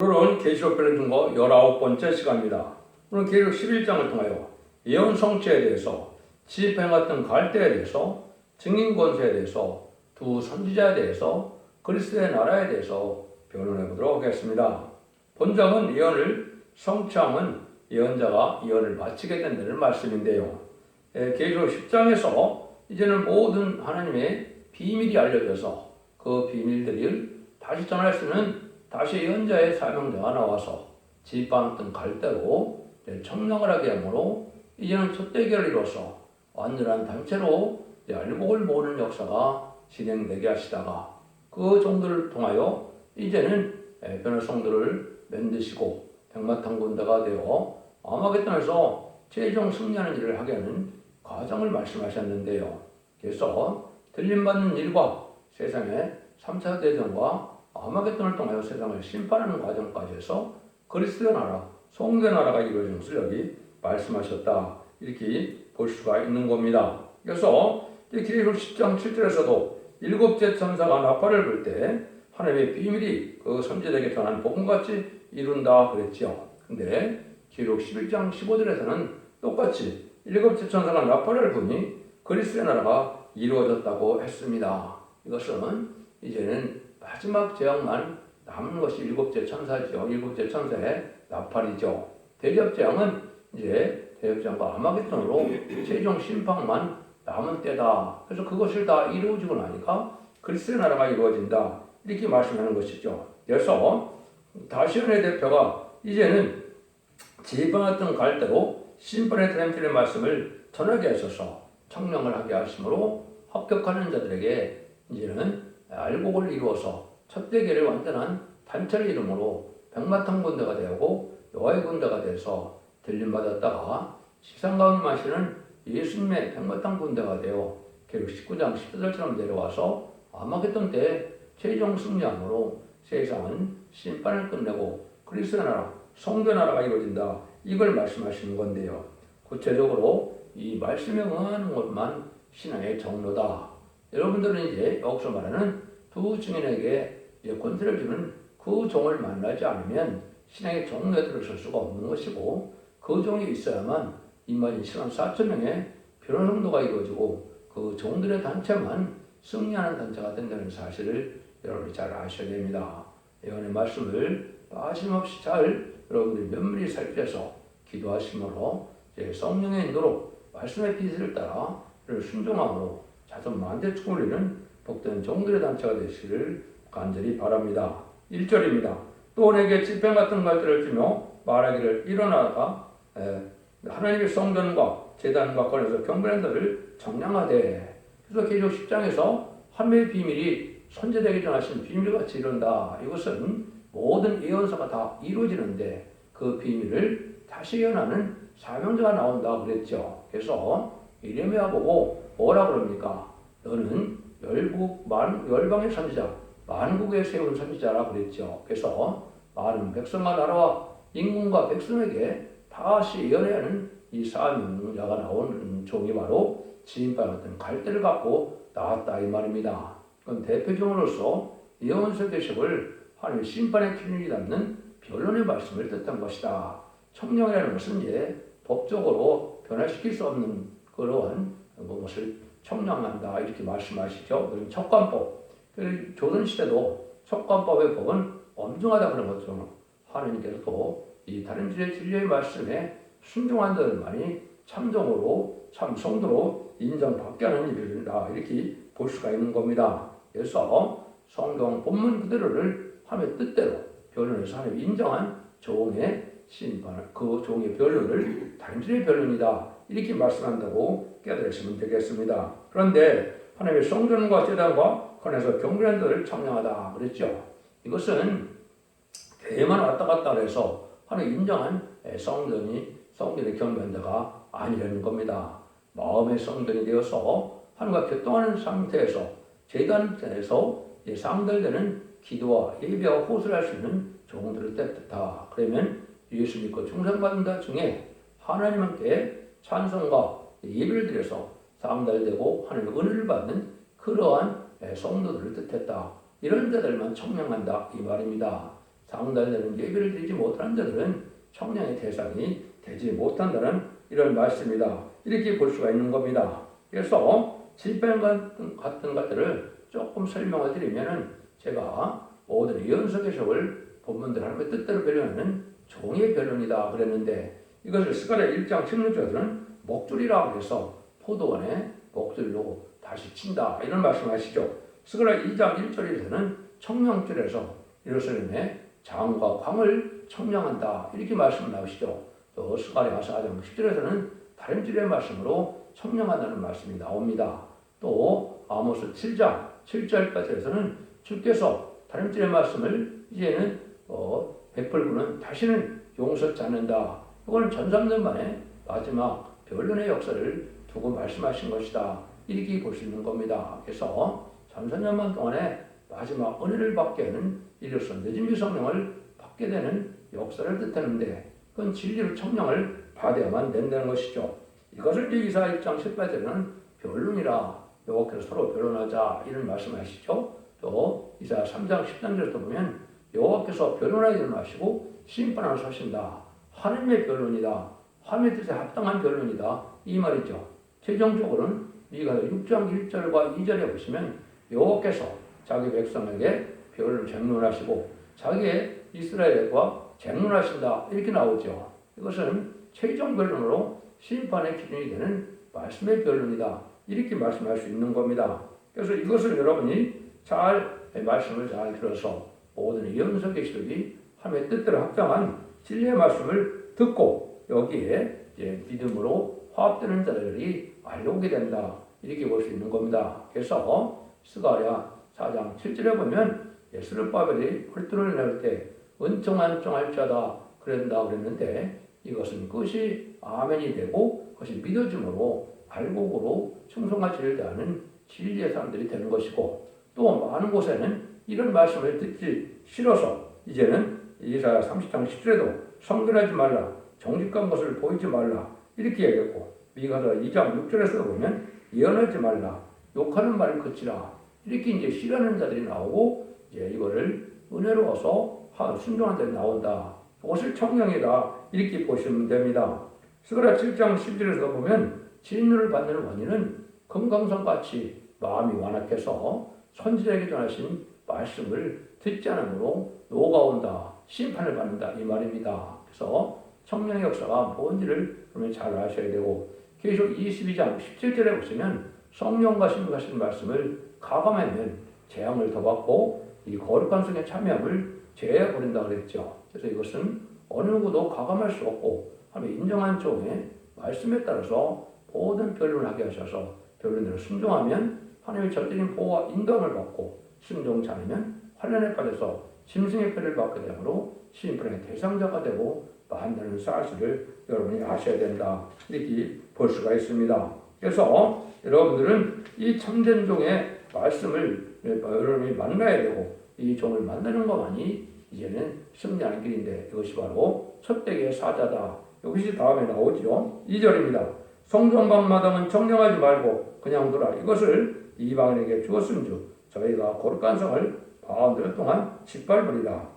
오늘은 계시록 변론 중거 19번째 시간입니다. 오늘 계시록 11장을 통하여 예언 성취에 대해서 지휘행했던 갈대에 대해서 증인 권세에 대해서 두 선지자에 대해서 그리스도의 나라에 대해서 변론해 보도록 하겠습니다. 본장은 예언을 성취함은 예언자가 예언을 마치게 된다는 말씀인데요. 계시록 10장에서 이제는 모든 하나님의 비밀이 알려져서 그 비밀들을 다시 전할 수 있는 다시 예언자의 사명자가 나와서 지팡던 갈대로 청량을 하게 하므로 이제는 첫대결을 이뤄서 완전한 단체로 알곡을 모으는 역사가 진행되게 하시다가 그 종들을 통하여 이제는 변화성들을 만드시고 백마탄 군대가 되어 아마겟돈에서 최종 승리하는 일을 하게 하는 과정을 말씀하셨는데요. 그래서 들림받는 일과 세상의 3차 대전과 아마겟돈을 통하여 세상을 심판하는 과정까지 해서 그리스도의 나라, 성도의 나라가 이루어지는 것을 여기 말씀하셨다. 이렇게 볼 수가 있는 겁니다. 그래서 계시록 10장 7절에서도 일곱째 천사가 나팔을 불 때 하나님의 비밀이 그 선지자에게 전한 복음같이 이룬다 그랬죠. 근데 계시록 11장 15절에서는 똑같이 일곱째 천사가 나팔을 부니 그리스도의 나라가 이루어졌다고 했습니다. 이것은 이제는 마지막 재앙만 남은 것이 일곱째 천사죠. 일곱째 천사의 나팔이죠. 대접재앙은 이제 대접재앙과 아마겟돈으로 최종 심판만 남은 때다. 그래서 그것을 다 이루어지고 나니까 그리스도의 나라가 이루어진다. 이렇게 말씀하는 것이죠. 그래서 다시언의 대표가 이제는 지팡했던 갈대로 심판의 드림틀의 말씀을 전하게 하셔서 청량을 하게 하심으로 합격하는 자들에게 이제는 알곡을 이루어서 첫 대결의 완전한 단체를 이름으로 백마탄 군대가 되고 여호와의 군대가 돼서 들림받았다가 지상강을 마시는 예수님의 백마탄 군대가 되어 계시록 19장 14절처럼 내려와서 아마겟돈 때 최종 승리함으로 세상은 심판을 끝내고 그리스도의 나라, 성도의 나라가 이루어진다. 이걸 말씀하시는 건데요. 구체적으로 이 말씀에 응하는 것만 신앙의 정로다. 여러분들은 이제 여기서 말하는 두 증인에게 권세를 주는 그 종을 만나지 않으면 신앙의 정로에 들어설 수가 없는 것이고 그 종이 있어야만 임마진 7만 4천 명의 변화 성도가 이루어지고 그 종들의 단체만 승리하는 단체가 된다는 사실을 여러분이 잘 아셔야 됩니다. 예언의 말씀을 빠짐없이 잘 여러분들이 면밀히 살펴서 기도하심으로 성령의 인도로 말씀의 빛을 따라 순종함으로 자손 만대 축을 이루는 복된 종들의 단체가 되시기를 간절히 바랍니다. 1절입니다. 또 내게 지팡 같은 갈대를 주며 말하기를 일어나가 하나님의 성전과 제단과 꺼내서 경배하는 자를 정량하되. 그래서 계시록 10장에서 하나님의 비밀이 선제되기 전하신 비밀같이 이룬다. 이것은 모든 예언서가 다 이루어지는데 그 비밀을 다시 예언하는 사명자가 나온다 그랬죠. 그래서 이레미야 보고 뭐라 그럽니까? 너는 열방의 선지자, 만국에 세운 선지자라 그랬죠. 그래서 많은 백성과 나라와 인군과 백성에게 다시 예언해야 하는 이 사명자가 나온 종이 바로 지인바 같은 갈대를 갖고 나왔다 이 말입니다. 그건 대표종으로서 예언서 계시록을 하나님의 심판의 기준이 담는 변론의 말씀을 뜻한 것이다. 청량이라는 것은 이제 법적으로 변화시킬 수 없는 그러한 것을 청량한다 이렇게 말씀하시죠. 척관법. 조선시대도 척관법의 법은 엄중하다 그런 것처럼 하나님께서도 이 다른 진리의 말씀에 순종한 자들만이 참종으로 참 성도로 인정받게 하는 일이다 이렇게 볼 수가 있는 겁니다. 그래서 성경 본문 그대로를 하나님의 뜻대로 변론해서 하나님 인정한 종의 심판, 그 종의 변론을 단순히 변론이다 이렇게 말씀한다고 깨달으시면 되겠습니다. 그런데 하나님의 성전과 제단과 관해서 경배하는 자를 청량하다 그랬죠. 이것은 대만 왔다 갔다 해서 하나님 인정한 성전의 경배하는 자가 아니라는 겁니다. 마음의 성전이 되어서 하나님과 교통하는 상태에서 제단에서 상달되는 기도와 예배와 호소를 할 수 있는 종들을 뜻하다. 그러면 예수 믿고 충성받는 자 중에 하나님 함께 찬송과 예배를 드려서 상달되고 하나님의 은혜를 받는 그러한 성도들을 뜻했다. 이런 자들만 청량한다 이 말입니다. 상달되는 예배를 드리지 못하는 자들은 청량의 대상이 되지 못한다는 이런 말씀이다. 이렇게 볼 수가 있는 겁니다. 그래서 질병 같은 것들을 조금 설명을 드리면은 제가 모든 예언서 개석을 본문들 하나님의 뜻대로 변론하는 종의 변론이다 그랬는데 이것을 스가랴 1장 16절에서는 목줄이라고 해서 포도원에 목줄로 다시 친다 이런 말씀하시죠. 스가랴 2장 1절에서는 청량줄에서 예루살렘의 장과 광을 청량한다 이렇게 말씀 나오시죠. 또 스가랴 4장 10절에서는 다림질의 말씀으로 청량한다는 말씀이 나옵니다. 또 아모스 7장 7절까지에서는 주께서 다림질의 말씀을 이제는 베풀고는 다시는 용서치 않는다. 이거는 1300년 만에 마지막 변론의 역사를 두고 말씀하신 것이다. 이렇게 볼 수 있는 겁니다. 그래서 1300년 동안에 마지막 은혜를 받게 하는 이로써 늦은 성령을 받게 되는 역사를 뜻하는데 그건 진리로 청량을 받아야만 된다는 것이죠. 이것을 이제 이사야 1장 18절에는 변론이라 여호와께서 서로 변론하자 이런 말씀하시죠. 또 이사야 3장 13절에도 보면 여호와께서 변론하게 일어나시고 심판하러 서신다. 하나님의 변론이다. 하나님의 뜻에 합당한 변론이다. 이 말이죠. 최종적으로는 미가서 6장 1절과 2절에 보시면 여호와께서 자기 백성에게 변론을 쟁론하시고 자기의 이스라엘과 쟁론하신다. 이렇게 나오죠. 이것은 최종 변론으로 심판의 기준이 되는 말씀의 변론이다. 이렇게 말씀할 수 있는 겁니다. 그래서 이것을 여러분이 말씀을 잘 들어서 모든 예언서 계시록이 하나님의 뜻대로 합당한 진리의 말씀을 듣고 여기에 믿음으로 화합되는 자들이 알려오게 된다. 이렇게 볼 수 있는 겁니다. 그래서 스가랴 4장 7절에 보면 스룹바벨이 헐뜯을 낼 때 은총할 자다 그런다 그랬는데 이것은 그것이 아멘이 되고 그것이 믿어짐으로 알곡으로 충성하지를 다하는 진리의 사람들이 되는 것이고 또 많은 곳에는 이런 말씀을 듣기 싫어서 이제는 이사야 30장 10절에도 성결하지 말라 정직한 것을 보이지 말라 이렇게 얘기했고 미가서 2장 6절에서 보면 예언하지 말라 욕하는 말을 그치라 이렇게 이제 싫어하는 자들이 나오고 이제 이거를 은혜로워서 순종한 자들이 나온다. 그것을 청량이다 이렇게 보시면 됩니다. 스가랴 7장 10절에서 보면 진노를 받는 원인은 금강산같이 마음이 완악해서 선지자에게 전하신 말씀을 듣지 않으므로 노가온다. 심판을 받는다. 이 말입니다. 그래서 청량의 역사가 뭔지를 잘 아셔야 되고 계속 22장 17절에 보시면 성령과 신부하신 말씀을 가감하면 재앙을 더 받고 이 거룩한 성에 참여함을 제해버린다 그랬죠. 그래서 이것은 어느 누구도 가감할 수 없고 하나님 인정한 종의 말씀에 따라서 모든 변론을 하게 하셔서 변론대로 순종하면 하나님의 절대적인 보호와 인도함을 받고 순종치 않으면 환난에 빠져서 짐승의 패를 받게 되므로 심판의 대상자가 되고 만나는 사실을 여러분이 아셔야 된다. 이렇게 볼 수가 있습니다. 그래서 여러분들은 이 참된 종의 말씀을 여러분이 만나야 되고 이 종을 만나는 것만이 이제는 승리하는 길인데 이것이 바로 첫대기의 사자다. 이것이 다음에 나오죠. 2절입니다. 성전방마당은 청량하지 말고 그냥 두라. 이것을 이방인에게 주었은즉 저희가 거룩한 성을 바흔들 동안 짓밟으리라.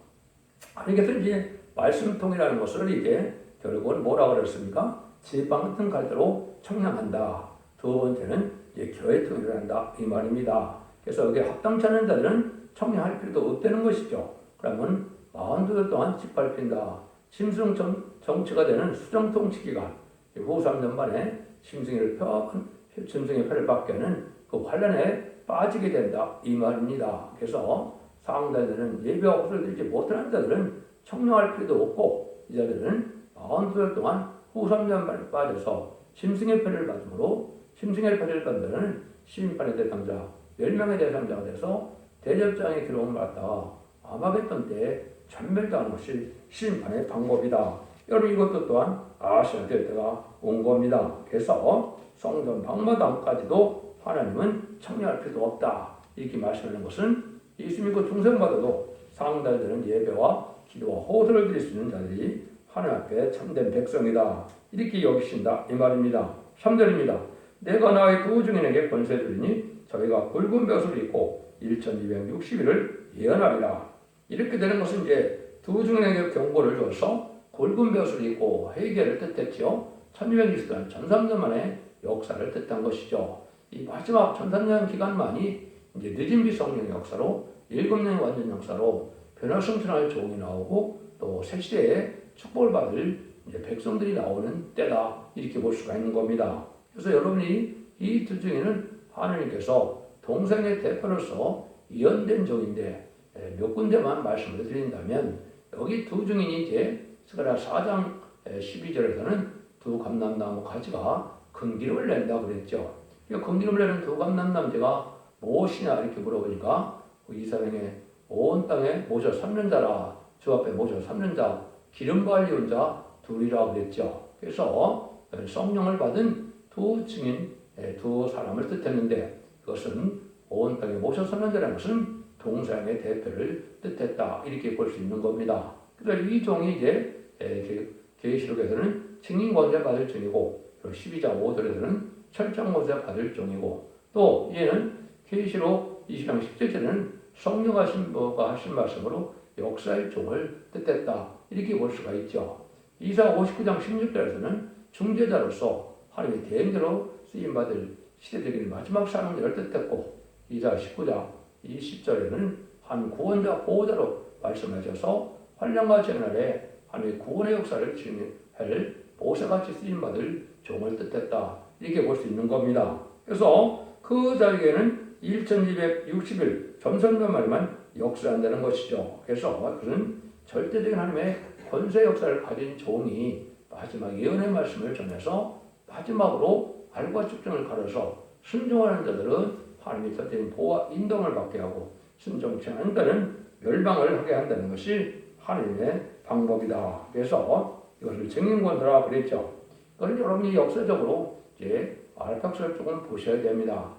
그래서 이제 말씀통이라는 것을 이제 결국은 뭐라고 그랬습니까? 지방 같은 갈대로 청량한다. 두 번째는 이제 교회통일을 한다. 이 말입니다. 그래서 여기 합당치 않은 자들은 청량할 필요도 없다는 것이죠. 그러면 42달 동안 짓밟힌다. 심승 정치가 되는 수정통치 기간 후 3년 만에 심승의 표를 받게 하는 그 환란에 빠지게 된다. 이 말입니다. 그래서 상달되는 예배와 호소를 들지 못하는 자들은 청량할 필요도 없고 이 자들은 42달 동안 후 3년 만에 빠져서 심승의 표를 받으므로 심승의 표를 받는 심판의 대상자 10명의 대상자가 돼서 대접장의 기록을 받다가 아마겟돈 때에 전멸당하는 것이 심판의 방법이다. 여러분 이것도 또한 아셔야 될 때가 온 겁니다. 그래서 성전 방마당까지도 하나님은 청량할 필요도 없다. 이렇게 말씀하는 것은 예수 믿고 중생받아도 상달되는 예배와 기도와 호소를 드릴 수 있는 자들이 하나님 앞에 참된 백성이다. 이렇게 여기신다. 이 말입니다. 3절입니다. 내가 나의 두 증인에게 권세 주리니 저희가 굵은 벼슬을 입고 1260일을 예언하리라. 이렇게 되는 것은 이제 두 증인에게 경고를 줘서 굵은 벼슬을 입고 회개를 뜻했죠. 1260년 1300년 만의 역사를 뜻한 것이죠. 이 마지막 1300년 기간만이 이제 늦은 비성령 역사로 7년의 완전 역사로 변화승천할 종이 나오고 또 새 시대에 축복을 받을 이제 백성들이 나오는 때다 이렇게 볼 수가 있는 겁니다. 그래서 여러분이 이 두 증인은 하느님께서 동생의 대표로서 예언된 종인데 몇 군데만 말씀을 드린다면 여기 두 증인이 이제 스가랴 4장 12절에서는 두 감람나무 가지가 큰 기름을 낸다 그랬죠. 큰 기름을 내는 두 감람나무가 무엇이냐 이렇게 물어보니까 이스라엘의 온 땅에 모셔 삼는 자라 주 앞에 모셔 삼는 자 기름 발리온 자 둘이라 그랬죠. 그래서 성령을 받은 두 증인 두 사람을 뜻했는데 그것은 온 땅에 모셔 삼는 자라는 것은 동생의 대표를 뜻했다 이렇게 볼 수 있는 겁니다. 그래서 이 종이 이제 계시록에서는 증인 권세 받을 종이고 12장 5절에서는 철장 권세 받을 종이고 또 얘는 계시록 20장 10절에는 성령하신 분과 하신 말씀으로 역사의 종을 뜻했다 이렇게 볼 수가 있죠. 이사 59장 16절에서는 중재자로서 하나님의 대행자로 쓰임받을 시대적인 마지막 사명자를 뜻했고 이사 19장 20절에는 한 구원자 보호자로 말씀하셔서 환란과 재난에 하나님의 구원의 역사를 진행할 보세같이 쓰임받을 종을 뜻했다 이렇게 볼 수 있는 겁니다. 그래서 그 자리에는 1260일 점성전만에만 역사한다는 것이죠. 그래서 그것은 절대적인 하나님의 권세 역사를 가진 종이 마지막 예언의 말씀을 전해서 마지막으로 알과 축정을 가려서 순종하는 자들은 하나님의 절대적인 보호와 인도를 받게 하고 순종치 않는 자는 멸망을 하게 한다는 것이 하나님의 방법이다. 그래서 이것을 증인권세라 그랬죠. 그건 여러분이 역사적으로 이제 알팍스를 조금 보셔야 됩니다.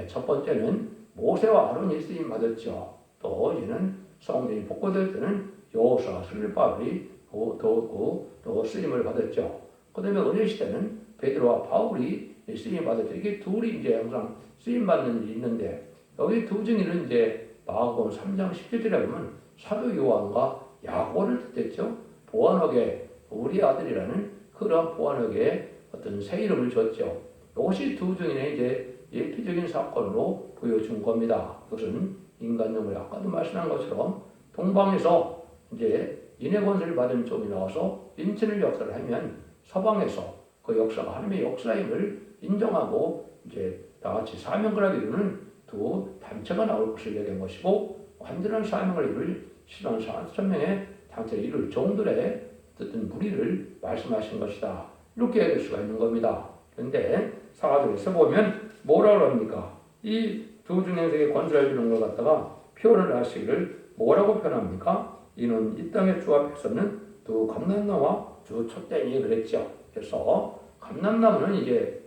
첫 번째는 모세와 아론이 쓰임 받았죠. 또 이제는 성전이 복구될 때는 여호수아, 스룹바벨이 또 쓰임을 받았죠. 그다음에 은혜 시대는 베드로와 바울이 쓰임 받았죠. 이게 둘이 이제 항상 쓰임 받는 일이 있는데 여기 두 증인은 이제 마가복음 3장 17절에 보면 사도 요한과 야고보를 뜻했죠. 보아너게 우리 아들이라는 그런 보아너게 어떤 새 이름을 줬죠. 이것이 두 증인의 이제 예표적인 사건으로 보여준 겁니다. 그것은 인간용을 아까도 말씀한 것처럼 동방에서 이제 인해 권세를 받은 쪽이 나와서 인천을 역사를 하면 서방에서 그 역사가 하나님의 역사임을 인정하고 이제 다 같이 사명을 이루는 두 단체가 나올 것을 얘기한 것이고 완전한 사명을 이룰 10만 4천 명의 단체를 이룰 종들의 어떤 무리를 말씀하신 것이다. 이렇게 될 수가 있는 겁니다. 그런데 사가절에서 보면 뭐라고 합니까? 이 두 중에서의 권세를 주는 걸 갖다가 표현을 하시기를 뭐라고 표현합니까? 이는 이 땅의 주 앞에서는 두 감람나무와 두 촛대니 그랬죠. 그래서 감람나무는 이제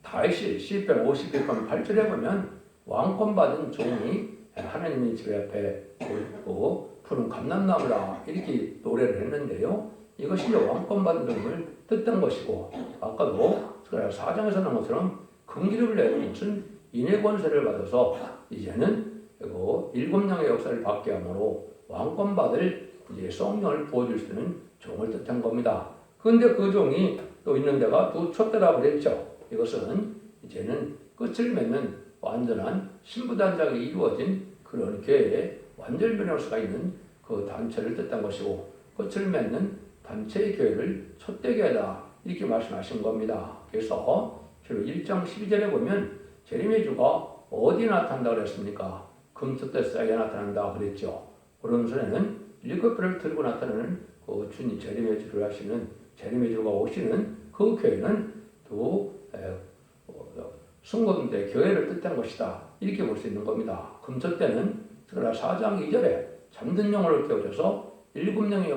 다윗이 시편 51편 8절에 보면 왕권 받은 종이 하나님의 집 앞에 보이고 푸른 감람나무라 이렇게 노래를 했는데요. 이것이 왕권 받은 종을 뜻한 것이고 아까도 4장에서 나온 것처럼 금기름을 내는 것은 인해 권세를 받아서 이제는 일곱 명의 역사를 받게 하므로 왕권 받을 이제 성령을 부어줄 수 있는 종을 뜻한 겁니다. 그런데 그 종이 또 있는 데가 두 촛대라 그랬죠. 이것은 이제는 끝을 맺는 완전한 신부단장이 이루어진 그런 교회에 완전 변형수가 있는 그 단체를 뜻한 것이고 끝을 맺는 단체의 교회를 촛대교회다 이렇게 말씀하신 겁니다. 그래서 1장 12절에 보면 제레미야 주가 어디 나타난다 그랬습니까? 금촛대 사이에 나타난다 그랬죠. 그런 전에는 일곱 배를 들고 나타나는 그 주님 제레미야 주를 하시는 제레미야 주가 오시는 그 교회는 또 승고대 교회를 뜻한 것이다 이렇게 볼 수 있는 겁니다. 금촛대는 4장 2절에 잠든 영혼을 깨우쳐서 7명의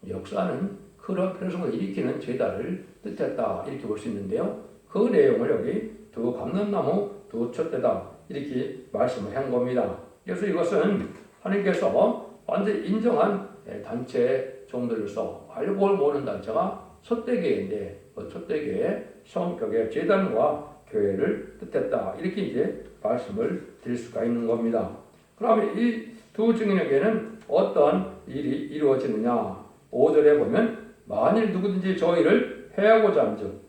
역사는 그런 편성을 일으키는 제자를 뜻했다 이렇게 볼 수 있는데요. 그 내용을 여기 두 감람나무 두 촛대다 이렇게 말씀을 한 겁니다. 그래서 이것은 하나님께서 완전히 인정한 단체 종들로서 알고 모르는 단체가 촛대교회인데 그 촛대교회 성격의 제단과 교회를 뜻했다 이렇게 이제 말씀을 드릴 수가 있는 겁니다. 그러면 이 두 증인에게는 어떤 일이 이루어지느냐. 5절에 보면 만일 누구든지 저 일을 해하고자 함즉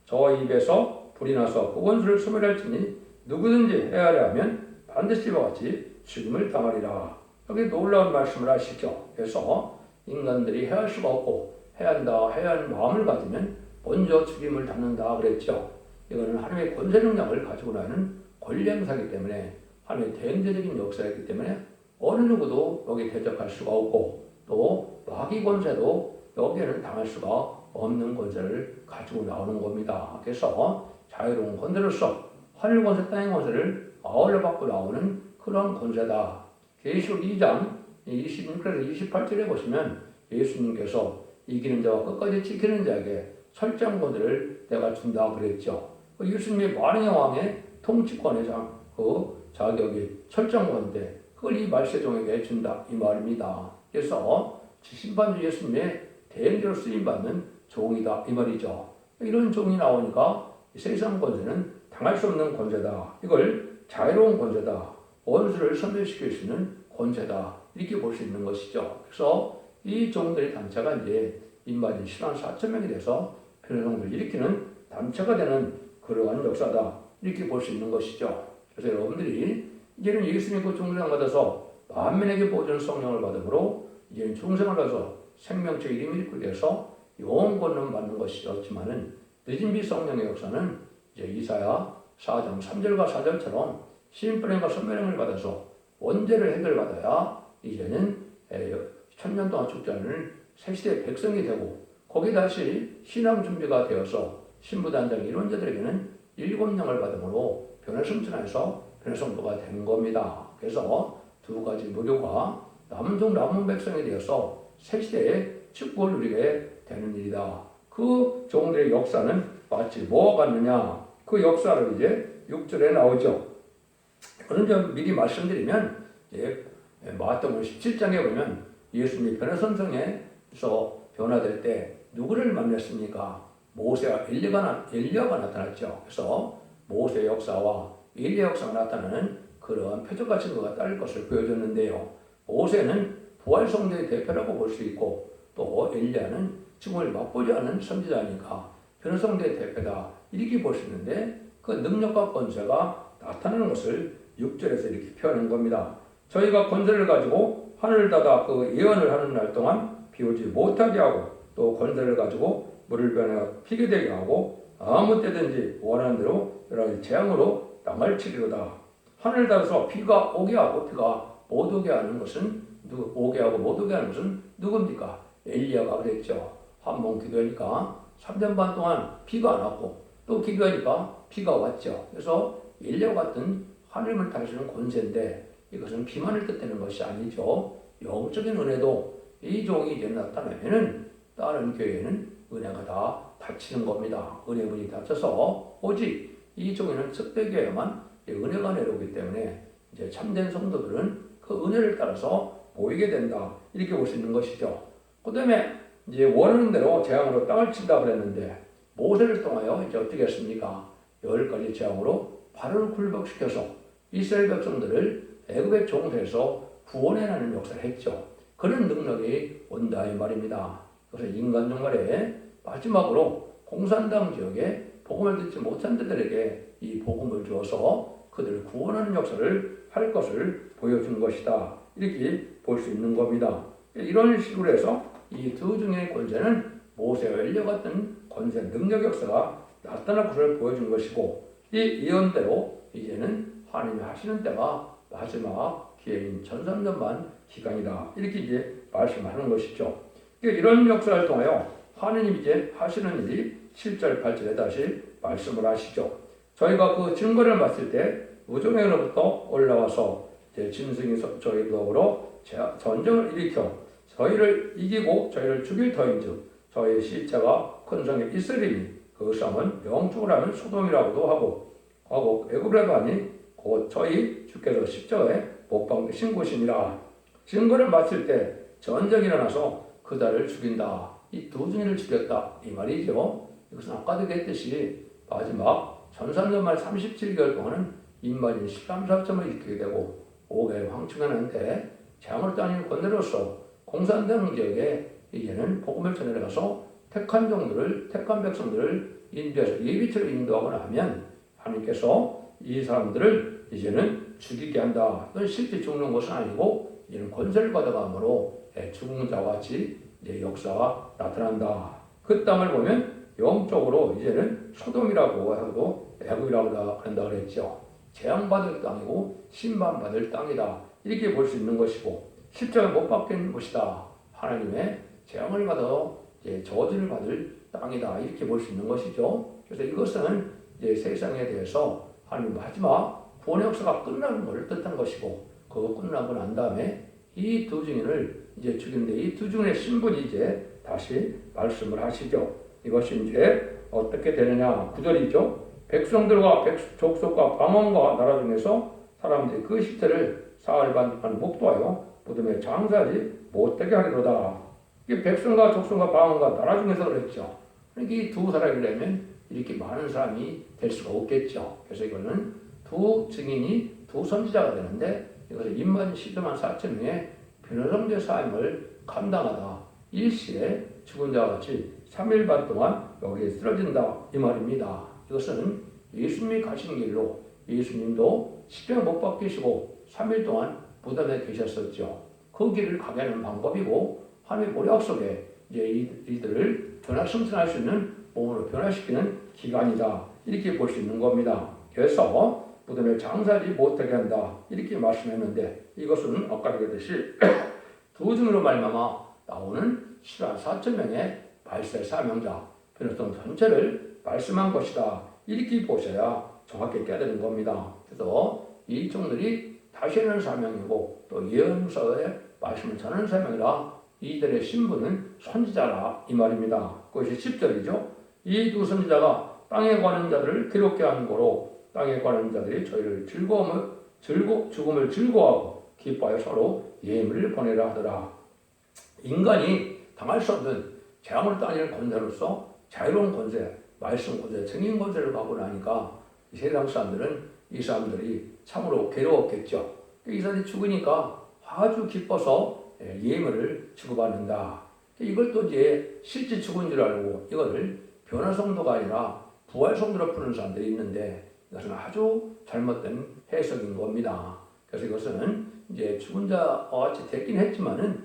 저 입에서 불이 나서 그 원수를 소멸할지니 누구든지 해하려 하면 반드시 이와 같이 죽음을 당하리라. 여기 놀라운 말씀을 하시죠. 그래서 인간들이 해할 수가 없고 해한다, 해야 하는 마음을 가지면 먼저 죽임을 당한다 그랬죠. 이거는 하나님의 권세 능력을 가지고 나는 권리 행사이기 때문에 하나님의 대행제적인 역사이기 때문에 어느 누구도 여기 대적할 수가 없고 또 마귀 권세도 여기에는 당할 수가 없는 권세를 가지고 나오는 겁니다. 그래서 자유로운 권세로서 하늘 권세, 땅의 권세를 아울러 받고 나오는 그런 권세다. 계시록 2장 26절에서 28절에 보시면 예수님께서 이기는 자와 끝까지 지키는 자에게 설정 권세를 내가 준다 그랬죠. 예수님의 만왕의 왕의 통치권의 자격이 설정 권세, 그걸 이 말세종에게 준다 이 말입니다. 그래서 심판주 예수님의 대행자로 쓰임받는 종이다 이 말이죠. 이런 종이 나오니까 세상 권세는 당할 수 없는 권세다. 이걸 자유로운 권세다. 원수를 섬멸시킬 수 있는 권세다. 이렇게 볼 수 있는 것이죠. 그래서 이 종들의 단체가 이제 임마진 신앙 4,000명이 돼서 변호성을 일으키는 단체가 되는 그러한 역사다. 이렇게 볼 수 있는 것이죠. 그래서 여러분들이 이제는 예수님 그 중생을 받아서 만민에게 보여주는 성령을 받음으로 이제는 중생을 받아서 생명체 이름이 있고 돼서 영원권을 받는 것이었지만은 늦은 비 성령의 역사는 이제 이사야 4장 3절과 4절처럼 시인불행과 선멸행을 받아서 원죄를 해결받아야 이제는 천년 동안 죽지 않을 새시대의 백성이 되고 거기 다시 신앙 준비가 되어서 신부단장 이론자들에게는 7명을 받음으로 변화성천에서 변화성도가 되는 겁니다. 그래서 두 가지 무료가 남종 남은 백성이 되어서 새시대의 축복을 누리게 되는 일이다. 그 종들의 역사는 마치 뭐가 같느냐? 그 역사를 이제 6절에 나오죠. 그런 점 미리 말씀드리면 마태복음 17장에 보면 예수님이 변화선성에서 변화될 때 누구를 만났습니까? 모세와 엘리야가 나타났죠. 그래서 모세의 역사와 엘리야 역사가 나타나는 그러한 표적과 증거가 따를 것을 보여줬는데요. 모세는 부활성도의 대표라고 볼 수 있고 또 엘리야는 죽음을 맛보지 않은 선지자니까 변화성도의 대표다 이렇게 볼 수 있는데 그 능력과 권세가 나타나는 것을 6절에서 이렇게 표현한 겁니다. 저희가 권세를 가지고 하늘을 닫아 그 예언을 하는 날 동안 비오지 못하게 하고 또 권세를 가지고 물을 변해 피게 되게 하고 아무 때든지 원하는 대로 여러 가지 재앙으로 땅을 치리로다. 하늘을 닫아서 비가 오게 하고 비가 못 오게 하는 것은 오게 하고 못 오게 하는 것은 누굽니까? 엘리야가 그랬죠. 한 번 기도하니까 3년 반 동안 비가 안 왔고 또 기도하니까 비가 왔죠. 그래서 엘리야 같은 하늘을 다스리는 권세인데 이것은 비만을 뜻하는 것이 아니죠. 영적인 은혜도 이 종이 이제 나타나면은 다른 교회는 은혜가 다 닫히는 겁니다. 은혜문이 닫혀서 오직 이 종에는 특별교회만 은혜가 내려오기 때문에 이제 참된 성도들은 그 은혜를 따라서 모이게 된다. 이렇게 볼 수 있는 것이죠. 그 다음에 이제 원하는 대로 재앙으로 땅을 친다 그랬는데 모세를 통하여 이제 어떻게 했습니까? 10가지 재앙으로 바로를 굴복시켜서 이스라엘 백성들을 애굽의 종에서 구원해내는 역사를 했죠. 그런 능력이 온다 이 말입니다. 그래서 인간 종말에 마지막으로 공산당 지역에 복음을 듣지 못한 자들에게 이 복음을 주어서 그들을 구원하는 역사를 할 것을 보여준 것이다. 이렇게 볼 수 있는 겁니다. 이런 식으로 해서 이 두 중의 권세는 모세와 엘리야 같은 권세 능력 역사가 나타날 것을 보여준 것이고 이 예언대로 이제는 하나님이 하시는 때가 마지막 기회인 1300만 기간이다. 이렇게 이제 말씀하는 것이죠. 이런 역사를 통하여 하나님이 이제 하시는 일이 7절, 8절에 다시 말씀을 하시죠. 저희가 그 증거를 봤을 때 우정에로부터 올라와서 이제 짐승이 저희로 전쟁을 일으켜 저희를 이기고 저희를 죽일 터인즉 저희의 시체가 큰 성에 있으리니 그 성은 영축을 하는 소돔이라고도 하고 애굽이라도 하니 곧 저희 주께서 십자가에 못 박히신 곳이니라. 증거를 마칠 때 전쟁이 일어나서 그들을 죽인다. 이 두 증인을 죽였다. 이 말이죠. 이것은 아까도 얘기했듯이 마지막 1300만 37개월 동안은 인마진 13, 4점을 일으키게 되고 5개월 황충하는데 재앙을 따는 권세로서 공산당 지역에 이제는 복음을 전해가서 택한 종들을 택한 백성들을 인도해서 예비처럼 인도하거나 하면 하나님께서 이 사람들을 이제는 죽이게 한다. 이건 실제 죽는 것은 아니고 이제는 권세를 받아감으로 죽은 자와 같이 이제 역사가 나타난다. 그 땅을 보면 영적으로 이제는 소돔이라고 하고 애굽이라고 한다 그랬죠. 재앙받을 땅이고 심판받을 땅이다. 이렇게 볼 수 있는 것이고 십자가 못 박힌 곳이다. 하나님의 재앙을 받아 저주를 받을 땅이다. 이렇게 볼 수 있는 것이죠. 그래서 이것은 이제 세상에 대해서 하나님 마지막 구원의 역사가 끝나는 걸 뜻한 것이고 그거 끝나고 난 다음에 이 두 증인을 이제 죽이는데 이 두 증인의 신분이 이제 다시 말씀을 하시죠. 이것이 이제 어떻게 되느냐 9절이죠. 백성들과 족속과 방언과 나라 중에서 사람들이 그 시체를 사흘반 목도하여 무덤에 장사하지 못하게 하리로다. 이게 백성과 족속과 방언과 나라 중에서 그랬죠. 그러니까 이 두 사람이라면 이렇게 많은 사람이 될 수가 없겠죠. 그래서 이거는 두 증인이 두 선지자가 되는데 이것을 2만 4천 명의 변호성대 사임을 감당하다 일시에 죽은 자와 같이 3일 반 동안 여기에 쓰러진다 이 말입니다. 이것은 예수님이 가신 길로 예수님도 십자가 못 박히시고 3일 동안 무덤에 계셨었죠. 그 길을 가게 하는 방법이고 하나님의 모략 속에 이제 이들을 변화승천할 수 있는 몸으로 변화시키는 기간이다. 이렇게 볼 수 있는 겁니다. 그래서 무덤에 장사하지 못하게 한다. 이렇게 말씀했는데 이것은 아까 그랬듯이 두 증으로 말미암아 나오는 14,000명의 발세 사명자 변호성 전체를 말씀한 것이다. 이렇게 보셔야 정확히 깨닫는 겁니다. 그래서 이 종들이 다시 하는 사명이고 또 예언서의 말씀을 전하는 사명이라 이들의 신분은 선지자라 이 말입니다. 그것이 10절이죠. 이 두 선지자가 땅에 관한 자들을 괴롭게 하는 거로 땅에 관한 자들이 저희를 죽음을 즐거워하고 기뻐하여 서로 예물을 보내라 하더라. 인간이 당할 수 없는 재앙을 따르는 권세로서 자유로운 권세, 말씀 권세, 증인 권세를 갖고 나니까 이 세상 사람들은 이 사람들이 참으로 괴로웠겠죠. 이 사람이 죽으니까 아주 기뻐서 예물을 주고받는다. 이걸 또 이제 실제 죽은 줄 알고 이거를 변화성도가 아니라 부활성도로 푸는 사람들이 있는데 이것은 아주 잘못된 해석인 겁니다. 그래서 이것은 이제 죽은 자와 같이 됐긴 했지만은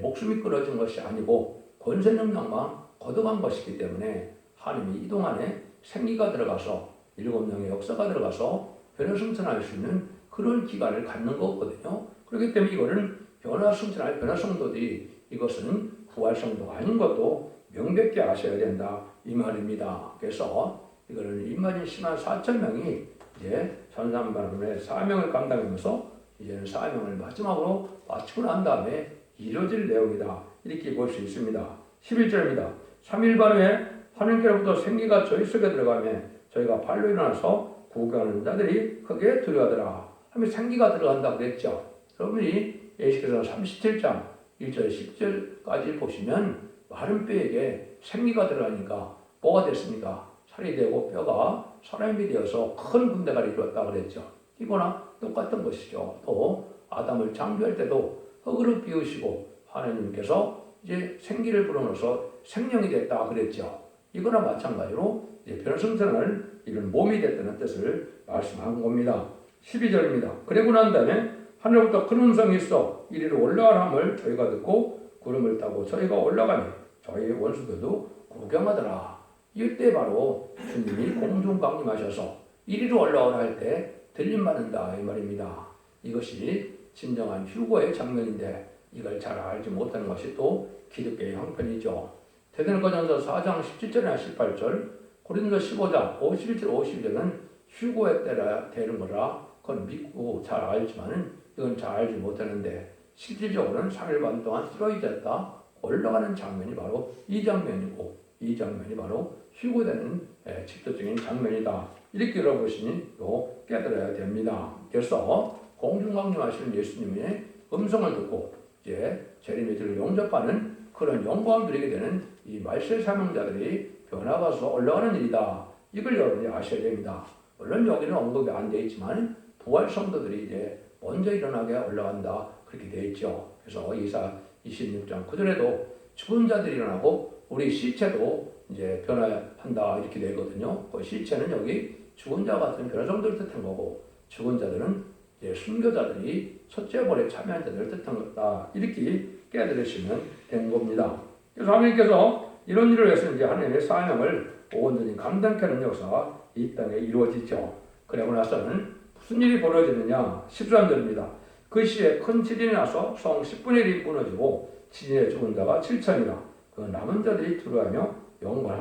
목숨이 끊어진 것이 아니고 권세 능력만 거듭한 것이기 때문에 하나님이 이동안에 생기가 들어가서 7명의 역사가 들어가서 변화승천할 수 있는 그런 기간을 갖는 거거든요. 그렇기 때문에 이거는 변화승천할 변화성도들이 이것은 부활성도가 아닌 것도 명백히 아셔야 된다 이 말입니다. 그래서 이거는 24,000명이 이제 전산반문의 사명을 감당하면서 이제는 사명을 마지막으로 마치고 난 다음에 이루어질 내용이다. 이렇게 볼 수 있습니다. 11절입니다. 3일 반 후에 하나님께로부터 생기가 저희 속에 들어가며 저희가 발로 일어나서 구경하는 자들이 크게 두려워하더라. 하면 생기가 들어간다 그랬죠. 여러분이 예시께서 37장 1절 10절까지 보시면 마른 뼈에게 생기가 들어가니까 뭐가 됐습니까? 살이 되고 뼈가 사람이 되어서 큰 군대가 이루었다 그랬죠. 이거나 똑같은 것이죠. 또 아담을 창조할 때도 흙으로 비우시고 하나님께서 이제 생기를 불어넣어서 생명이 됐다 그랬죠. 이거나 마찬가지로 이제 변성선을 이런 몸이 됐다는 뜻을 말씀한 겁니다. 12절입니다. 그리고 난 다음에 하늘부터 큰 음성이 있어 이리로 올라가함을 저희가 듣고 구름을 타고 저희가 올라가니 저희의 원수들도 구경하더라. 이때 바로 주님이 공중 강림하셔서 이리로 올라오라 할 때 들림받는다 이 말입니다. 이것이 진정한 휴거의 장면인데 이걸 잘 알지 못하는 것이 또 기독교의 형편이죠. 데살로니가전서 4장 17절이나 18절, 고린도 15장 51절 52절은 휴거의 때라 되는 거라 그건 믿고 잘 알지만은 이건 잘 알지 못하는데 실질적으로는 3일 반 동안 쓰러졌다 올라가는 장면이 바로 이 장면이고 이 장면이 바로 휴거되는 직접적인 장면이다. 이렇게 여러분이 또 깨달아야 됩니다. 그래서 공중강림하시는 예수님의 음성을 듣고 이제 재림의 영접하는 그런 영광을 누리게 되는 이 말세 사명자들이 변화가서 올라가는 일이다. 이걸 여러분이 아셔야 됩니다. 물론 여기는 언급이 안 되어 있지만 부활 성도들이 이제 먼저 일어나게 올라간다. 그렇게 되어 있죠. 그래서 이사 26장 9절에도 죽은 자들이 일어나고 우리 시체도 이제 변화한다 이렇게 되거든요. 그 시체는 여기 죽은 자 같은 변화종들을 뜻한 거고 죽은 자들은 이제 순교자들이 첫째 벌에 참여한 자들을 뜻한 거다 이렇게 깨달으시면 된 겁니다. 그래서 하나님께서 이런 일을 해서 이제 하나님의 사명을 온전히 감당케 하는 역사가 이 땅에 이루어지죠. 그러고 나서는 무슨 일이 벌어지느냐 13절입니다. 그 시에 큰 지진이 나서 성 10분의 1이 무너지고 지진에 죽은 자가 7천이라 그 남은 자들이 두려워하며 영광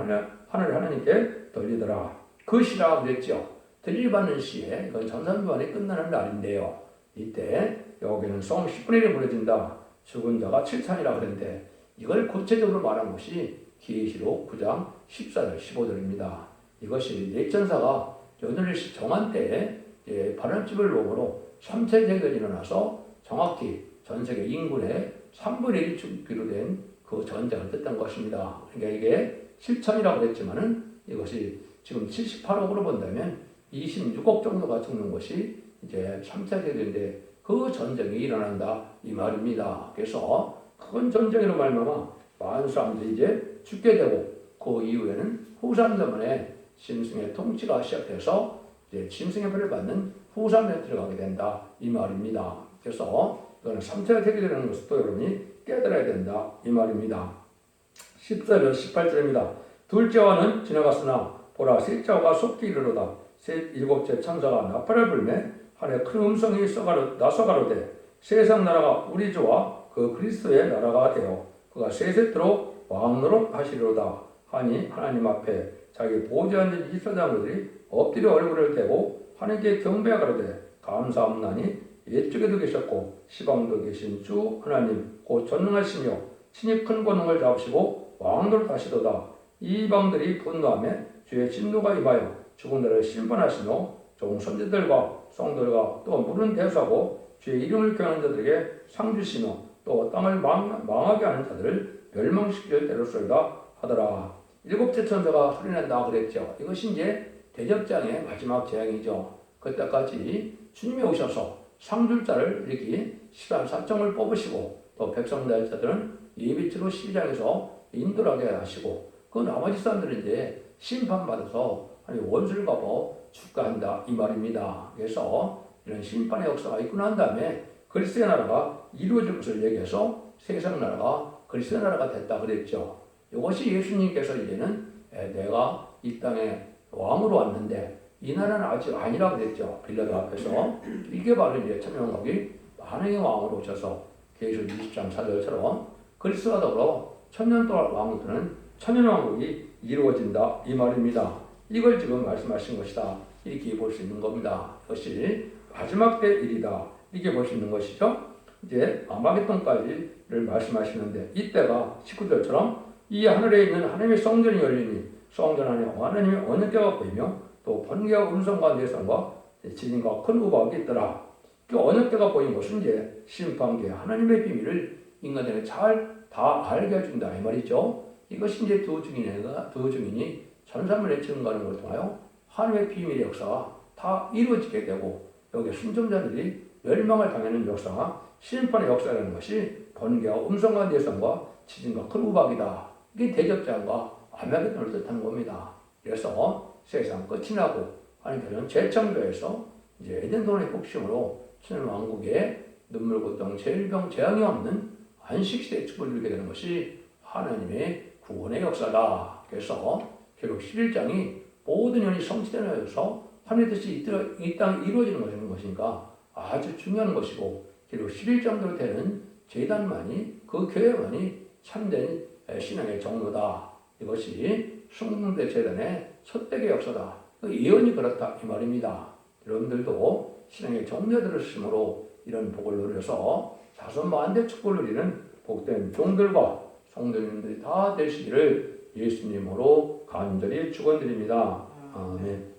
하늘 하나님께 돌리더라. 그 시라고 그랬죠. 들리받는 시에 그건 전산주안이 끝나는 날인데요. 이때 여기는 성 10분의 1이 무너진다. 죽은 자가 7천이라 그랬는데 이걸 구체적으로 말한 것이 계시록 9장 14절 15절입니다. 이것이 넷전사가 여덟시 정한 때에 바람집을 로고로 3차 대결이 일어나서 정확히 전 세계 인구의 3분의 1이 죽기로 된 그 전쟁을 뜻한 것입니다. 그러니까 이게 7천이라고 했지만은 이것이 지금 78억으로 본다면 26억 정도가 죽는 것이 이제 3차 대결인데 그 전쟁이 일어난다 이 말입니다. 그래서 큰 전쟁으로 말미암아 많은 사람들이 이제 죽게 되고 그 이후에는 후삼자문의 짐승의 통치가 시작돼서 이제 짐승의 벌을 받는 후삼에 들어가게 된다 이 말입니다. 그래서 이거는 3차가 되게 되는 것을 또 여러분이 깨달아야 된다 이 말입니다. 14절 18절입니다. 둘째와는 지나갔으나 보라 셋째와가 속히 이르러다 일곱째 천사가 나팔을 불매 하늘에 큰 음성이 나서가로되 세상 나라가 우리 주와 그 그리스도의 나라가 되어 그가 세세토로 왕노릇 하시리로다 하니 하나님 앞에 자기 보좌 앉은 이스라엘들이 엎드려 얼굴을 대고 하나님께 경배하가로되 감사합나니 옛적에도 계셨고 시방도 계신 주 하나님 곧 전능하시며 친히 큰 권능을 잡으시고 왕노릇 하시도다. 이방들이 분노하며 주의 진노가 임하여 죽은 자를 심판하시며 종 선지들과 성들과 또 물은 대수하고 주의 이름을 교하는 자들에게 상 주시며 또 땅을 망하게 하는 자들을 멸망시킬 때로소이다 하더라. 일곱째 천사가 소리낸다 그랬죠. 이것이 이제 대접장의 마지막 재앙이죠. 그때까지 주님이 오셔서 상줄자를 이렇게 14정을 뽑으시고 또 백성날자들은 예비치로 12장에서 인도하게 하시고 그 나머지 사람들은 이제 심판받아서 원수를 갚아 축가한다 이 말입니다. 그래서 이런 심판의 역사가 있고 난 다음에 그리스도의 나라가 이루어질 것을 얘기해서 세상 나라가 그리스도의 나라가 됐다 그랬죠. 이것이 예수님께서 이제는 내가 이 땅에 왕으로 왔는데 이 나라는 아직 아니라고 그랬죠. 빌라도 앞에서. 이게 바로 이제 천년왕국이 만왕의 왕으로 오셔서 계시록 20장 4절처럼 그리스도와 더불어 천년 동안 왕으로는 천년왕국이 이루어진다 이 말입니다. 이걸 지금 말씀하신 것이다. 이렇게 볼 수 있는 겁니다. 이것이 마지막 때 일이다. 이렇게 볼 수 있는 것이죠. 이제 아마겟돈까지를 말씀하시는데 이때가 19절처럼 이 하늘에 있는 하나님의 성전이 열리니 성전 안에 하나님의 언약궤가 보이며 또 번개와 음성과 내성과 지진과 큰 우박이 있더라. 그 언약궤가 보인 것은 이제 심판궤 하나님의 비밀을 인간들에게 잘 다 알게 해준다 이 말이죠. 이것이 이제 두 증인이 천사문에 증거하는 걸 통하여 하나님의 비밀의 역사가 다 이루어지게 되고 여기 순종자들이 멸망을 당하는 역사가 심판의 역사라는 것이 번개와 음성과 내성과 지진과 큰 우박이다. 이게 대접장과 아마겟돈을 뜻하는 겁니다. 그래서 세상 끝이 나고 하나님께서는 재창조해서 이제 에덴동의 복심으로 천년왕국에 눈물, 고통, 질병, 재앙이 없는 안식시대의 축복을 누리게 되는 것이 하나님의 구원의 역사다. 그래서 결국 11장이 모든 연이 성취되어서 하나님의 뜻이 이 땅에 이루어지는 것이니까 아주 중요한 것이고 결국 11장대로 되는 제단만이 그 교회만이 참된 신앙의 정로다. 이것이 숭배 제단의 첫대의 역사다. 예언이 그렇다 이 말입니다. 여러분들도 신앙의 정료들을 심으로 이런 복을 누려서 자손만대 축복을 누리는 복된 종들과 성도님들이 다 되시기를 예수님으로 간절히 축원드립니다. 아멘.